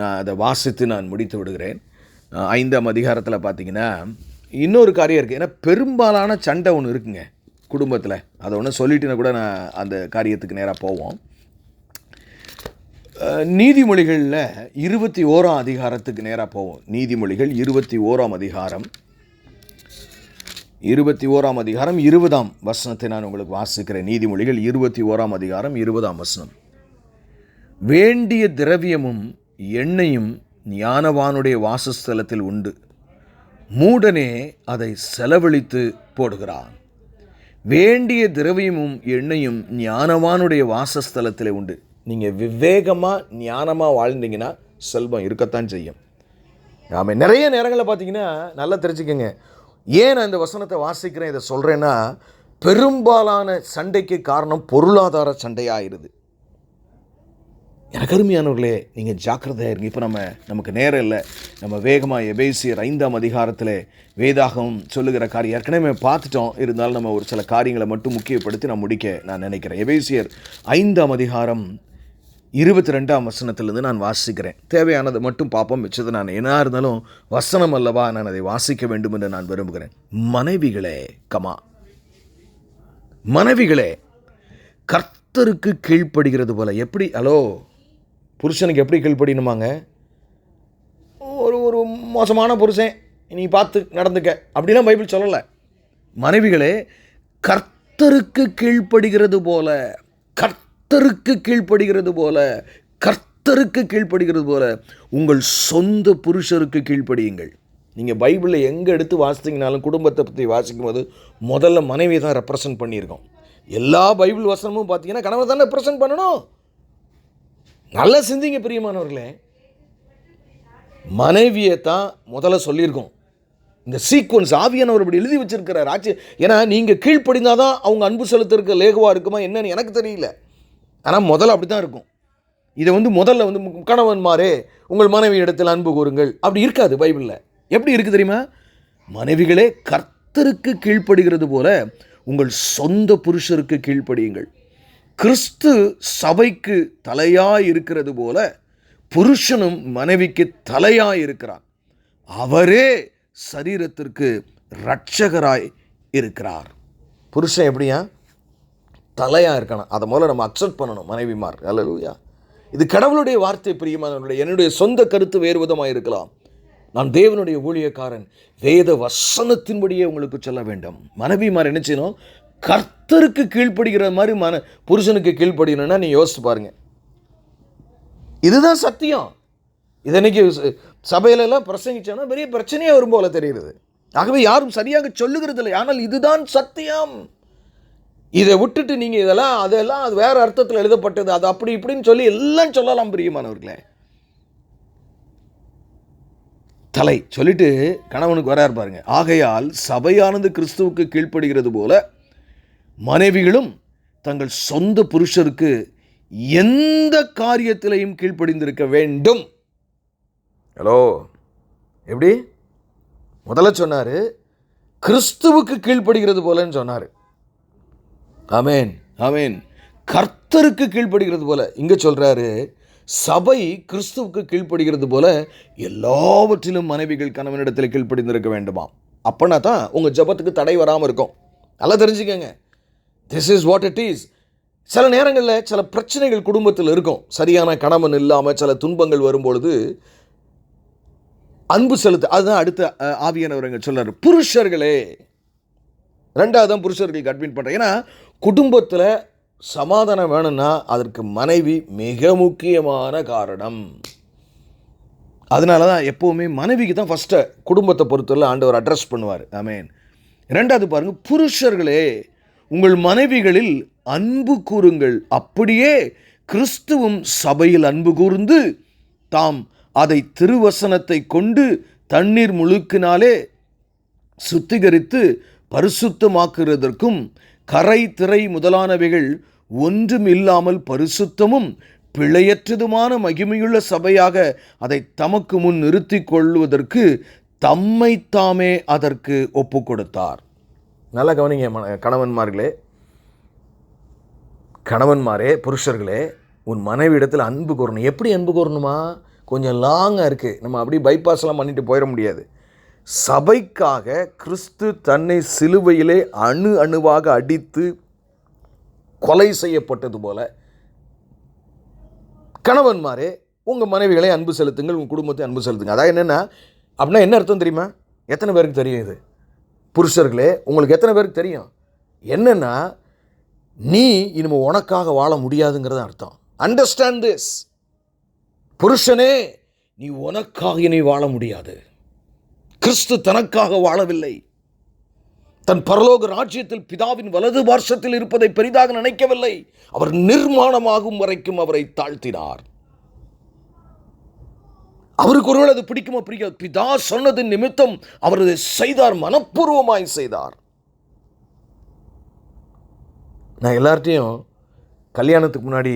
நான் அதை வாசித்து நான் முடித்து விடுகிறேன். 5ஆம் அதிகாரத்தில் பார்த்தீங்கன்னா இன்னொரு காரியம் இருக்குது. ஏன்னா பெரும்பாலான சண்டை ஒன்று இருக்குங்க குடும்பத்தில். அதை ஒன்று சொல்லிட்டுனா கூட நான் அந்த காரியத்துக்கு நேராக போவோம். நீதிமொழிகளில் 21ஆம் அதிகாரத்துக்கு நேராக போவோம். நீதிமொழிகள் 21ஆம் அதிகாரம் 20ஆம் வசனத்தை நான் உங்களுக்கு வாசிக்கிறேன். நீதிமொழிகள் 21ஆம் அதிகாரம் 20ஆம் வசனம். வேண்டிய திரவியமும் எண்ணெயும் ஞானவானுடைய வாசஸ்தலத்தில் உண்டு, மூடனே அதை செலவழித்து போடுகிறான். வேண்டிய திரவியமும் எண்ணெயும் ஞானவானுடைய வாசஸ்தலத்தில் உண்டு. நீங்கள் விவேகமாக ஞானமாக வாழ்ந்தீங்கன்னா செல்வம் இருக்கத்தான் செய்யும். நாம் நிறைய நேரங்களில் பார்த்தீங்கன்னா நல்லா தெரிஞ்சுக்கங்க, ஏன் நான் இந்த வசனத்தை வாசிக்கிறேன், இதை சொல்கிறேன்னா, பெரும்பாலான சண்டைக்கு காரணம் பொருளாதார சண்டையாகிருது. எனக்கு அருமையானவர்களே, நீங்கள் ஜாக்கிரதையாக இருங்க. இப்போ நமக்கு நேரம் இல்லை. நம்ம வேகமாக எபேசியர் 5ஆம் அதிகாரத்தில் வேதாகம் சொல்லுகிற காரியம் ஏற்கனவே பார்த்துட்டோம். இருந்தாலும் நம்ம ஒரு சில காரியங்களை மட்டும் முக்கியப்படுத்தி நான் நினைக்கிறேன். எபேசியர் 5ஆம் அதிகாரம் 22ஆம் வசனத்திலிருந்து நான் வாசிக்கிறேன். தேவையானதை மட்டும் பார்ப்போம், மிச்சத்தை நான் என்ன இருந்தாலும் வசனம் அல்லவா, நான் அதை வாசிக்க வேண்டும் என்று நான் விரும்புகிறேன். மனைவிகளே கர்த்தருக்கு கீழ்ப்படுகிறது போல. எப்படி புருஷனுக்கு எப்படி கீழ்ப்படியணுமாங்க? ஒரு மோசமான புருஷன் நீ பார்த்து நடந்துக்க அப்படிலாம் பைபிள் சொல்லலை. மனைவிகளே கர்த்தருக்கு கீழ்ப்படுகிறது போல, கர்த்தருக்கு கர்த்தருக்கு கீழ்ப்படுகிறது போல உங்கள் சொந்த புருஷருக்கு கீழ்ப்படியுங்கள். நீங்கள் பைபிளில் எங்கே எடுத்து வாசித்தீங்கனாலும் குடும்பத்தை பற்றி வாசிக்கும் போது முதல்ல மனைவியை தான் ரெப்ரசன்ட் பண்ணியிருக்கோம். எல்லா பைபிள் வசனமும் பார்த்தீங்கன்னா கணவர் தானே ரெப்ரசன்ட் பண்ணணும். நல்லா சிந்திங்க பிரியமானவர்களே, மனைவியை தான் முதல்ல சொல்லியிருக்கோம். இந்த சீக்வன்ஸ் ஆவியானவர் இப்படி எழுதி வச்சிருக்கிறார். ஏன்னா நீங்கள் கீழ்ப்படிந்தாதான் அவங்க அன்பு செலுத்திருக்க லேகுவாக இருக்குமா என்னன்னு எனக்கு தெரியல. ஆனால் முதல்ல அப்படி தான் இருக்கும். இதை முதல்ல கணவன்மாரே உங்கள் மனைவி இடத்தில் அன்பு கூறுங்கள் அப்படி இருக்காது பைபிளில். எப்படி இருக்குது தெரியுமா? மனைவிகளே கர்த்தருக்கு கீழ்ப்படுகிறது போல உங்கள் சொந்த புருஷருக்கு கீழ்ப்படியுங்கள். கிறிஸ்து சபைக்கு தலையாய் இருக்கிறது போல புருஷனும் மனைவிக்கு தலையாய் இருக்கிறார். அவரே சரீரத்திற்கு இரட்சகராய் இருக்கிறார். புருஷன் எப்படியா தலையாக இருக்கணும். அதை முதல்ல நம்ம அக்செப்ட் பண்ணணும் மனைவிமார். அல்லேலூயா. இது கடவுளுடைய வார்த்தை பிரியமானவர்களே. என்னுடைய சொந்த கருத்து வேறு விதமாக இருக்கலாம். நான் தேவனுடைய ஊழியக்காரன், வேத வசனத்தின்படியே உங்களுக்கு சொல்ல வேண்டும். மனைவிமார் என்ன செய்யணும்? கர்த்தருக்கு கீழ்ப்படுகிற மாதிரி புருஷனுக்கு கீழ்ப்படியணும்னா நீ யோசிச்சு பாருங்க. இதுதான் சத்தியம். இதனைக்கு சபையிலெல்லாம் பிரசங்கிச்சோன்னா பெரிய பிரச்சனையாக வரும் போல தெரிகிறது. ஆகவே யாரும் சரியாக சொல்லுகிறது இல்லை. ஆனால் இதுதான் சத்தியம். இதை விட்டுட்டு நீங்கள் அதெல்லாம் அது வேறு அர்த்தத்தில் எழுதப்பட்டது, அது அப்படி இப்படின்னு சொல்லி எல்லாம் சொல்லலாம் பிரியமானவர்களே. தலை சொல்லிட்டு கணவனுக்கு வராரு பாருங்க. ஆகையால் சபையானது கிறிஸ்துவுக்கு கீழ்ப்படுகிறது போல மனைவிகளும் தங்கள் சொந்த புருஷருக்கு எந்த காரியத்திலையும் கீழ்ப்படிந்திருக்க வேண்டும். ஹலோ, எப்படி முதல்ல சொன்னார்? கிறிஸ்துவுக்கு கீழ்ப்படுகிறது போலன்னு சொன்னார். ஆமேன், ஆமேன். கர்த்தருக்கு கீழ்ப்படுகிறது போல இங்கே சொல்கிறாரு. சபை கிறிஸ்துவுக்கு கீழ்ப்படுகிறது போல எல்லாவற்றிலும் மனைவிகள் கணவனிடத்தில் கீழ்ப்படிந்திருக்க வேண்டுமாம். அப்படின்னா தான் உங்கள் ஜபத்துக்கு தடை வராமல் இருக்கும். நல்லா தெரிஞ்சுக்கங்க. This is what it is. சில நேரங்களில் சில பிரச்சனைகள் குடும்பத்தில் இருக்கும். சரியான கணவன் இல்லாமல் சில துன்பங்கள் வரும்பொழுது அன்பு செலுத்து. அதுதான் அடுத்த ஆவியானவர் சொல்றாரு. புருஷர்களே, ரெண்டாவது தான் புருஷர்களுக்கு அட்மிட் பண்ணுறேன். ஏன்னா குடும்பத்தில் சமாதானம் வேணும்னா அதற்கு மனைவி மிக முக்கியமான காரணம். அதனால தான் எப்போவுமே மனைவிக்கு தான் ஃபஸ்ட்டு குடும்பத்தை பொறுத்தவரை ஆண்டவர் அட்ரஸ் பண்ணுவார். ஆமேன். ரெண்டாவது பாருங்கள், புருஷர்களே உங்கள் மனைவிகளில் அன்பு கூறுங்கள், அப்படியே கிறிஸ்துவும் சபையில் அன்பு கூர்ந்து தாம் அதை திருவசனத்தை கொண்டு தண்ணீர் முழுக்கினாலே சுத்திகரித்து பரிசுத்தமாக்குறதற்கும் கரை திரை முதலானவைகள் ஒன்றும் இல்லாமல் பரிசுத்தமும் பிழையற்றதுமான மகிமையுள்ள சபையாக அதை தமக்கு முன் நிறுத்தி கொள்வதற்கு தம்மை தாமே அதற்கு ஒப்பு கொடுத்தார். நல்லா கவனிங்க கணவன்மாரே, புருஷர்களே, உன் மனைவி இடத்துல அன்பு கூறணும். எப்படி அன்பு கூறணுமா? கொஞ்சம் லாங்காக இருக்குது. நம்ம அப்படி பைபாஸ்லாம் பண்ணிட்டு போயிட முடியாது. சபைக்காக கிறிஸ்து தன்னை சிலுவையிலே அணு அணுவாக அடித்து கொலை செய்யப்பட்டது போல கணவன்மாரே உங்கள் மனைவிகளை அன்பு செலுத்துங்கள், உங்கள் குடும்பத்தை அன்பு செலுத்துங்க. அதான் என்னென்னா அப்படின்னா என்ன அர்த்தம் தெரியுமா? எத்தனை பேருக்கு தெரியும் இது? புருஷர்களே, உங்களுக்கு எத்தனை பேருக்கு தெரியும்? என்னென்னா நீ இனிமேல் உனக்காக வாழ முடியாதுங்கிறது அர்த்தம். Understand this. புருஷனே, நீ உனக்காக இனி வாழ முடியாது. கிறிஸ்து தனக்காக வாழவில்லை. தன் பரலோக ராஜ்யத்தில் பிதாவின் வலது பார்சத்தில் இருப்பதை பெரிதாக நினைக்கவில்லை. அவர் நிர்மாணமாகும் வரைக்கும் அவரை தாழ்த்தினார். அவருக்கு ஒருவேளை அது பிடிக்குமா பிடிக்காது, பிதா சொன்னதின் நிமித்தம் அவர் அதை செய்தார், மனப்பூர்வமாய் செய்தார். நான் எல்லார்ட்டையும் கல்யாணத்துக்கு முன்னாடி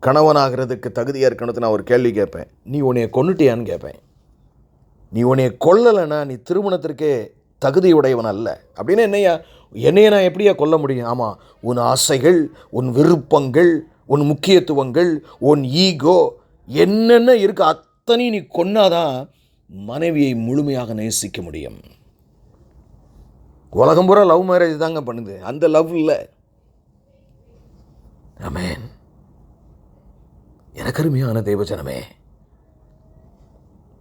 கணவனாகிறதுக்கு தகுதியாக இருக்கணும்னு நான் ஒரு கேள்வி கேட்பேன். நீ உன்னைய கொன்னுட்டியான்னு கேட்பேன். நீ உன்னைய கொல்லலைன்னா நீ திருமணத்திற்கே தகுதியுடையவன் அல்ல. அப்படின்னா என்னைய நான் எப்படியா கொல்ல முடியும்? ஆமாம், உன் ஆசைகள், உன் விருப்பங்கள், உன் முக்கியத்துவங்கள், உன் ஈகோ என்னென்ன இருக்கு அத்தனை நீ கொன்னாதான் மனைவியை முழுமையாக நேசிக்க முடியும். உலகம் பூரா லவ் மேரேஜ் தாங்க பண்ணுது, அந்த லவ் இல்லை. ஆமென். எனக்கு அருமையான தேவஜனமே,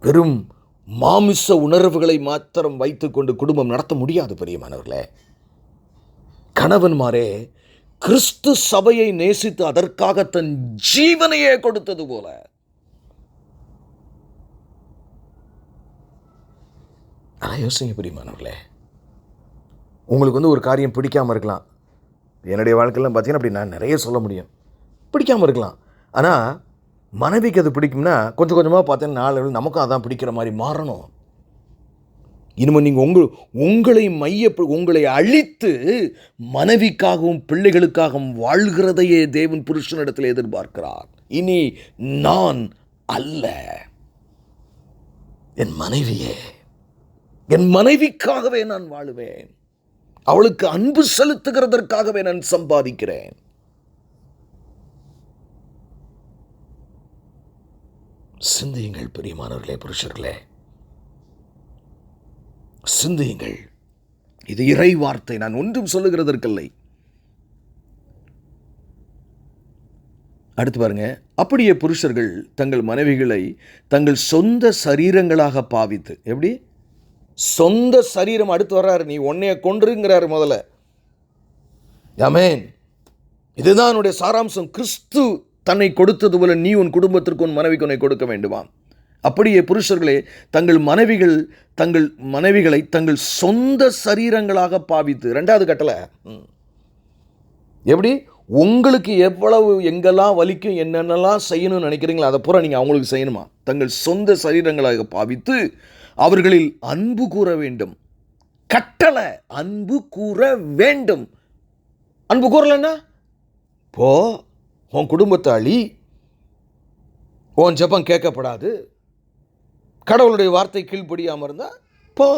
வெறும் மாமிச உணர்வுகளை மாத்திரம் வைத்துக்கொண்டு குடும்பம் நடத்த முடியாது பிரியமானவர்களே. கணவன்மாரே, கிறிஸ்து சபையை நேசித்து அதற்காக தன் ஜீவனையே கொடுத்தது போல ஆனால் யோசிங்க பிரியமானவர்களே, உங்களுக்கு ஒரு காரியம் பிடிக்காமல் இருக்கலாம். என்னுடைய வாழ்க்கையெல்லாம் பார்த்தீங்கன்னா அப்படி நான் நிறைய சொல்ல முடியும். பிடிக்காமல் இருக்கலாம். ஆனால் மனைவிக்கு அது பிடிக்கும்னா கொஞ்சம் கொஞ்சமாக பார்த்தீங்கன்னா நாள் நமக்கும் அதான் பிடிக்கிற மாதிரி மாறணும். இனிமேல் நீங்கள் உங்களை அழித்து மனைவிக்காகவும் பிள்ளைகளுக்காகவும் வாழ்கிறதையே தேவன் புருஷனிடத்தில் எதிர்பார்க்கிறார். இனி நான் அல்ல, என் மனைவியே, என் மனைவிக்காகவே நான் வாழுவேன். அவளுக்கு அன்பு செலுத்துகிறதற்காகவே நான் சம்பாதிக்கிறேன். சிந்தியுங்கள் பிரியமானவர்களே, புருஷர்களே, சிந்தியுங்கள். இது இறை வார்த்தை, நான் ஒன்றும் சொல்லுகிறதற்கில்லை. அடுத்து பாருங்க, அப்படியே புருஷர்கள் தங்கள் மனைவிகளை தங்கள் சொந்த சரீரங்களாக பாவித்து, எப்படி சொந்த சரீரம், அடுத்து வர்றாரு, நீ உன்னைய கொன்றுங்கிறாரு முதல்ல. ஆமென். இதுதான் என்னுடைய சாராம்சம். கிறிஸ்து தன்னை கொடுத்தது போல நீ உன் குடும்பத்திற்கு உன் மனைவிக்கு உன்னை கொடுக்க வேண்டுமாம். அப்படியே புருஷர்களே தங்கள் மனைவிகளை தங்கள் சொந்த சரீரங்களாக பாவித்து. ரெண்டாவது கட்டளை எப்படி, உங்களுக்கு எவ்வளவு எங்கெல்லாம் வலிக்கும், என்னென்னலாம் செய்யணும்னு நினைக்கிறீங்களோ அதை பூரா நீங்கள் அவங்களுக்கு செய்யணுமா. தங்கள் சொந்த சரீரங்களாக பாவித்து அவர்களில் அன்பு கூற வேண்டும். கட்டளை, அன்பு கூற வேண்டும். அன்பு கூறலன்னா போ, உன் குடும்பத்தை அழி, உன் ஜெபம் கேட்கப்படாது, கடவுளுடைய வார்த்தை கீழ்ப்படியாமல் இருந்தா போ.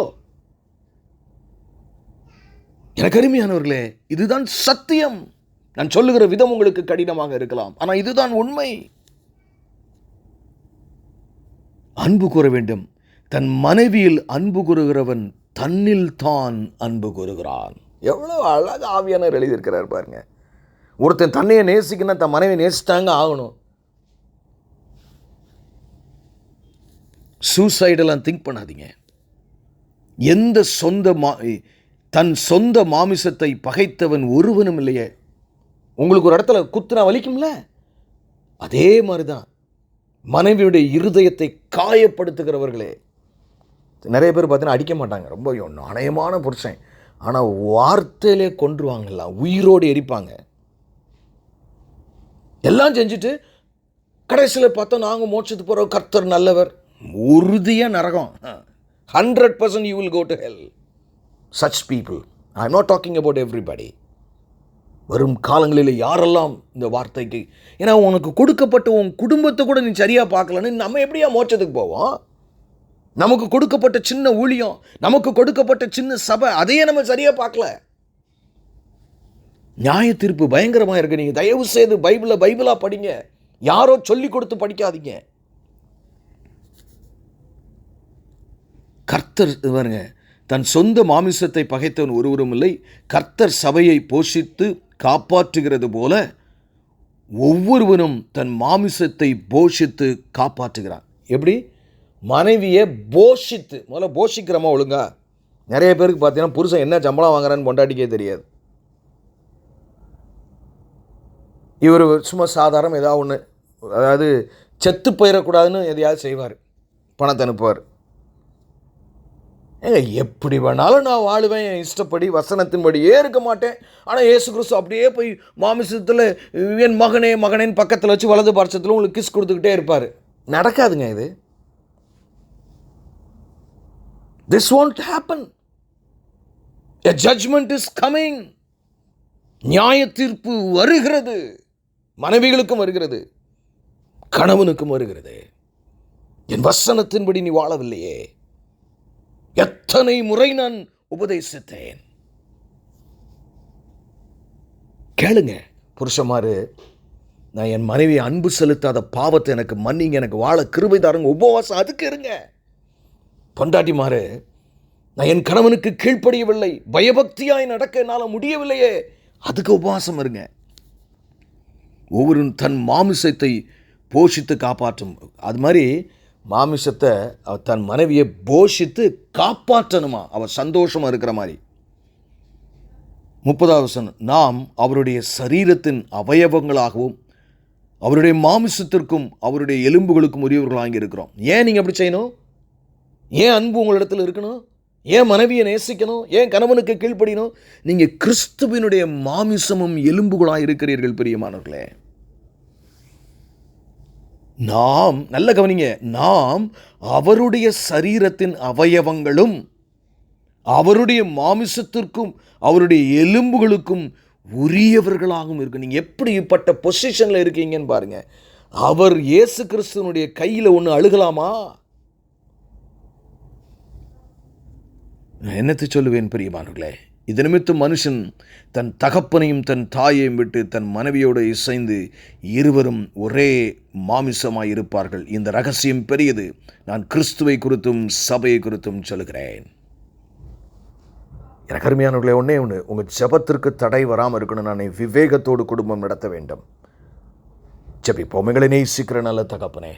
எனக்கு அருமையானவர்களே, இதுதான் சத்தியம். நான் சொல்லுகிற விதம் உங்களுக்கு கடினமாக இருக்கலாம், ஆனால் இதுதான் உண்மை. அன்பு கூற வேண்டும். தன் மனைவியில் அன்பு கூறுகிறவன் தன்னில் தான் அன்பு கூறுகிறான். எவ்வளவு அழகாக ஆவியானவர் எழுதியிருக்கிறார் பாருங்க. ஒருத்தன் தன்னையை நேசிக்கணும், தன் மனைவி நேசித்தாங்க ஆகணும். சூசைடெல்லாம் திங்க் பண்ணாதீங்க. தன் சொந்த மாமிசத்தை பகைத்தவன் ஒருவனும் இல்லையே. உங்களுக்கு ஒரு இடத்துல குத்துனா வலிக்கும்ல, அதே மாதிரிதான் மனைவியுடைய இருதயத்தை காயப்படுத்துகிறவர்களே. நிறைய பேர் பார்த்தீங்கன்னா அடிக்க மாட்டாங்க, ரொம்ப நாணயமான புருஷன், ஆனால் வார்த்தையிலே கொன்றுவாங்கல்ல, உயிரோடு எரிப்பாங்க. எல்லாம் செஞ்சுட்டு கடைசியில் பார்த்தா நாங்கள் மோட்சத்துக்கு போகிற கர்த்தர் நல்லவர். உறுதியாக நரகம். 100% you will go to hell. Such people. I am not talking about everybody. வரும் காலங்களில் யாரெல்லாம் இந்த வார்த்தைக்கு, ஏன்னா உனக்கு கொடுக்கப்பட்ட உன் குடும்பத்தை கூட நீ சரியாக பார்க்கலன்னு நம்ம எப்படியா மோட்சத்துக்கு போவோம்? நமக்கு கொடுக்கப்பட்ட சின்ன ஊழியம், நமக்கு கொடுக்கப்பட்ட சின்ன சபை, அதையே நம்ம சரியாக பார்க்கல. நியாய தீர்ப்பு பயங்கரமாக இருக்கு. நீங்கள் தயவு செய்து பைபிளாக படிங்க. யாரோ சொல்லி கொடுத்து படிக்காதீங்க. கர்த்தர் பாருங்க, தன் சொந்த மாமிசத்தை பகைத்தவன் ஒருவரும் இல்லை, கர்த்தர் சபையை போஷித்து காப்பாற்றுகிறது போல ஒவ்வொருவனும் தன் மாமிசத்தை போஷித்து காப்பாற்றுகிறான். எப்படி? மனைவியை போஷித்து. முதல்ல போஷிக்கிறோமா ஒழுங்கா? நிறைய பேருக்கு பார்த்தீங்கன்னா புருஷன் என்ன சம்பளம் வாங்குறான்னு பொண்டாட்டிக்கே தெரியாது. இவர் சும்மா சாதாரண ஏதாவது ஒன்று, அதாவது செத்து போயிடக்கூடாதுன்னு எதையாவது செய்வார், பணத்தை அனுப்புவார். எப்படி வேணாலும் நான் வாழுவேன், என் இஷ்டப்படி வசனத்தின்படியே இருக்க மாட்டேன். ஆனால் இயேசு கிறிஸ்து அப்படியே போய் மாமிசத்தில் என் மகனேன்னு பக்கத்தில் வச்சு வலது பார்சத்தில் உங்களுக்கு கிஸ் கொடுத்துக்கிட்டே இருப்பார். நடக்காதுங்க இது. This won't happen. A judgment is coming. நியாய தீர்ப்பு வருகிறது. மனைவிகளுக்கும் வருகிறது, கணவனுக்கும் வருகிறது. என் வசனத்தின்படி நீ வாழவில்லையே, எத்தனை முறை நான் உபதேசித்தேன். கேளுங்க புருஷமாரு, நான் என் மனைவி அன்பு செலுத்தாத பாவத்தை எனக்கு மன்னிங்க, எனக்கு வாழ கிருபை தாருங்க, உபவாசம் அதுக்கு இருங்க. பொண்டாட்டிமாரு, நான் என் கணவனுக்கு கீழ்ப்படியவில்லை, பயபக்தியாய் நடக்க என்னால் முடியவில்லையே, அதுக்கு உபவாசம் இருங்க. ஒவ்வொரு தன் மாமிசத்தை போஷித்து காப்பாற்றும். அது மாதிரி மாமிசத்தை தன் மனைவியை போஷித்து காப்பாற்றணுமா, அவள் சந்தோஷமாக இருக்கிற மாதிரி. 30வது வசனம், நாம் அவருடைய சரீரத்தின் அவயவங்களாகவும் அவருடைய மாமிசத்திற்கும் அவருடைய எலும்புகளுக்கும் உரியவர்களாக இருக்கிறோம். ஏன் நீங்கள் அப்படி செய்யணும்? ஏன் அன்பு உங்களிடத்தில் இருக்கணும்? ஏன் மனைவியை நேசிக்கணும்? ஏன் கணவனுக்கு கீழ்ப்படியணும்? நீங்கள் கிறிஸ்துவினுடைய மாமிசமும் எலும்புகளாக இருக்கிறீர்கள் பிரியமானவர்களே. நாம், நல்ல கவனிங்க, நாம் அவருடைய சரீரத்தின் அவயவங்களும் அவருடைய மாமிசத்திற்கும் அவருடைய எலும்புகளுக்கும் உரியவர்களாகவும் இருக்கு. நீங்கள் எப்படிப்பட்ட பொசிஷனில் இருக்கீங்கன்னு பாருங்க. அவர் இயேசு கிறிஸ்துவனுடைய கையில் ஒன்று அழுகலாமா? நான் என்னத்தை சொல்லுவேன் பிரியமானவர்களே? இது நிமித்தம் மனுஷன் தன் தகப்பனையும் தன் தாயையும் விட்டு தன் மனைவியோடு இசைந்து இருவரும் ஒரே மாமிசமாய் இருப்பார்கள். இந்த ரகசியம் பெரியது. நான் கிறிஸ்துவை குறித்தும் சபையை குறித்தும் சொல்லுகிறேன். எனக்கு அருமையானவர்களே, ஒன்றே ஒன்று, உங்கள் ஜெபத்திற்கு தடை வராமல் இருக்கணும். நான் விவேகத்தோடு குடும்பம் நடத்த வேண்டும். ஜெபிப்போம். எங்களை நேசிக்கிற நல்ல தகப்பனே,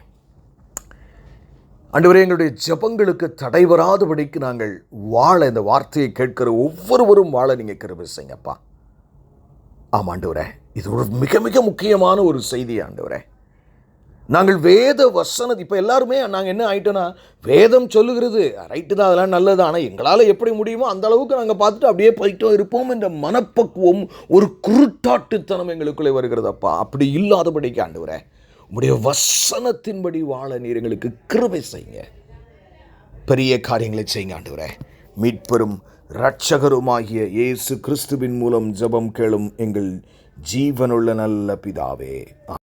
ஆண்டவரே, எங்களுடைய ஜெபங்களுக்கு தடை வராதபடிக்கு நாங்கள் வாழ, இந்த வார்த்தையை கேட்கிற ஒவ்வொருவரும் வாழ நீங்கள் கிருபை செய்யுங்கப்பா. ஆமாம் ஆண்டவரே, இது ஒரு மிக மிக முக்கியமான ஒரு செய்தி ஆண்டவரே. நாங்கள் வேத வசனம், இப்போ எல்லாருமே நாங்கள் என்ன ஆகிட்டோன்னா, வேதம் சொல்லுகிறது ரைட்டு தான், அதெல்லாம் நல்லது, ஆனால் எங்களால் எப்படி முடியுமோ அந்த அளவுக்கு நாங்கள் பார்த்துட்டு அப்படியே போய்ட்டோம் இருப்போம் என்ற மனப்பக்குவம், ஒரு குருட்டாட்டுத்தனம் எங்களுக்குள்ளே வருகிறதப்பா. அப்படி இல்லாதபடிக்கு ஆண்டவரே, உம்முடைய வசனத்தின்படி வாழ நீர் எங்களுக்கு கிருபை செய்யுங்க. பெரிய காரியங்களை செய்யுங்க ஆண்டவரே. மீட்பெரும் இரட்சகருமாகிய இயேசு கிறிஸ்துவின் மூலம் ஜெபம் கேளும் எங்கள் ஜீவனுள்ள நல்ல பிதாவே.